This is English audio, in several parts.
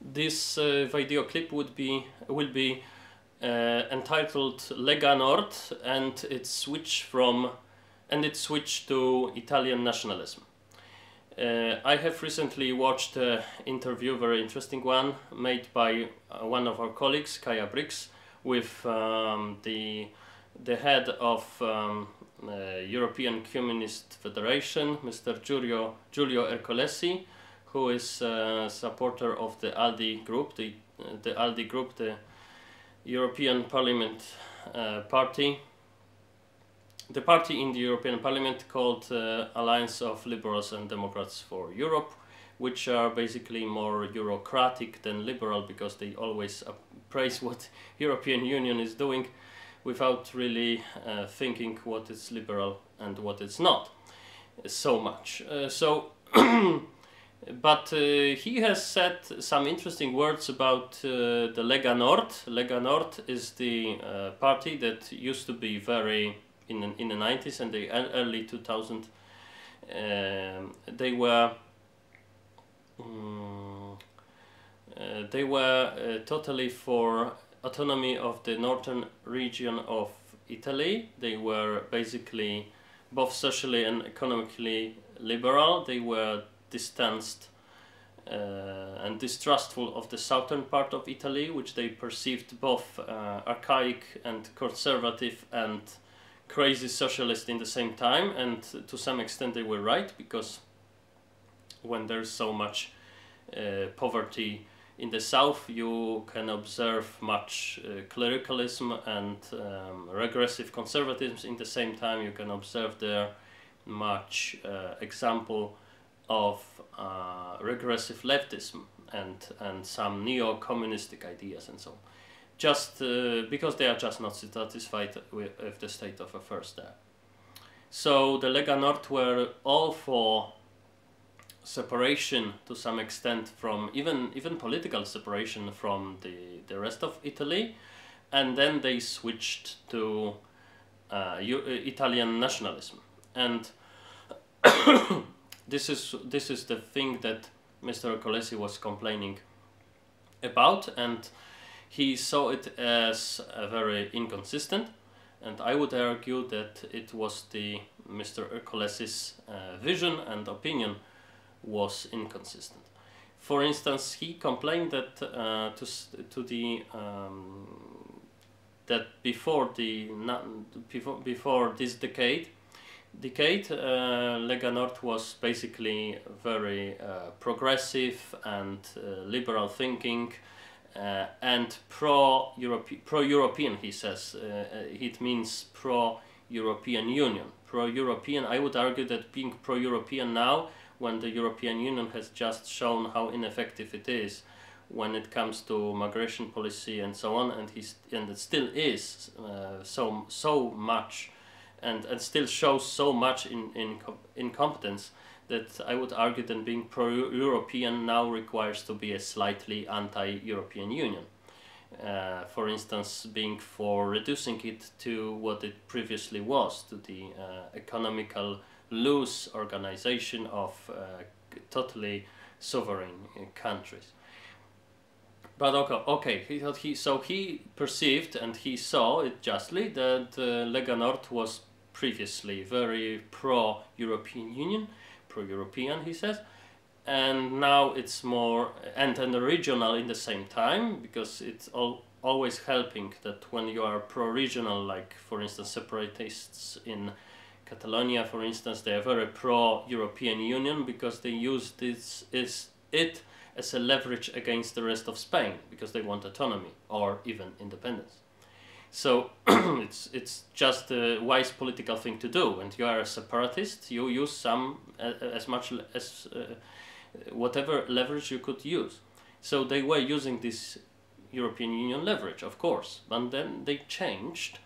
This video clip will be entitled Lega Nord, and it switched to Italian nationalism. I have recently watched an interview, very interesting one, made by one of our colleagues, Kaja Brix, with the head of European Communist Federation, Mr. Giulio Ercolesi, who is a supporter of the ALDE group, the ALDE group, the European Parliament party. The party in the European Parliament called Alliance of Liberals and Democrats for Europe, which are basically more Eurocratic than liberal, because they always praise what European Union is doing without really thinking what is liberal and what it's not so much. But he has said some interesting words about the Lega Nord. Lega Nord is the party that used to be very in the 90s and the early 2000s. They were totally for autonomy of the northern region of Italy. They were basically both socially and economically liberal. They were distanced and distrustful of the southern part of Italy, which they perceived both archaic and conservative and crazy socialist in the same time. And to some extent they were right, because when there's so much poverty in the south, you can observe much clericalism and regressive conservatism. In the same time, you can observe there much example of regressive leftism and some neo-communistic ideas and so on, just because they are just not satisfied with the state of affairs there. So the Lega Nord were all for separation to some extent from even political separation from the rest of Italy, and then they switched to Italian nationalism. And this is the thing that Mr. Ercolesi was complaining about, and he saw it as very inconsistent. And I would argue that it was Mr. Ercolesi's vision and opinion was inconsistent. For instance, he complained that that before this decade, Lega Nord was basically very progressive and liberal thinking and pro-European, he says. It means pro-European Union. Pro-European, I would argue that being pro-European now, when the European Union has just shown how ineffective it is when it comes to migration policy and so on, and it still is so much, and still shows so much in incompetence, that I would argue that being pro-European now requires to be a slightly anti-European Union. For instance, being for reducing it to what it previously was, to the economical loose organization of totally sovereign countries. But okay, he perceived, and he saw it justly, that Lega Nord was previously very pro-European Union, pro-European, he says, and now it's more and regional in the same time, because it's always helping that when you are pro-regional, like for instance separatists in Catalonia, for instance, they are very pro-European Union, because they use it as a leverage against the rest of Spain, because they want autonomy or even independence. So it's just a wise political thing to do. And you are a separatist, you use some as much as whatever leverage you could use. So they were using this European Union leverage, of course, but then they changed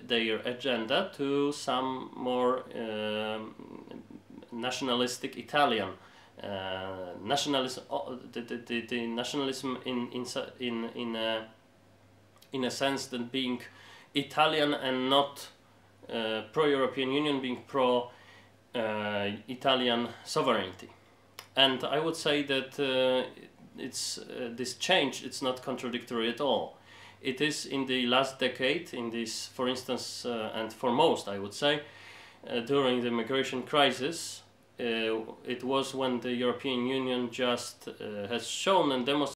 their agenda to some more nationalistic Italian nationalism. The nationalism in a sense that being Italian and not pro-European Union, being pro-Italian sovereignty. And I would say that this change, it's not contradictory at all. It is in the last decade, in this, for instance, and for most, I would say, during the migration crisis, it was when the European Union just has shown and demonstrated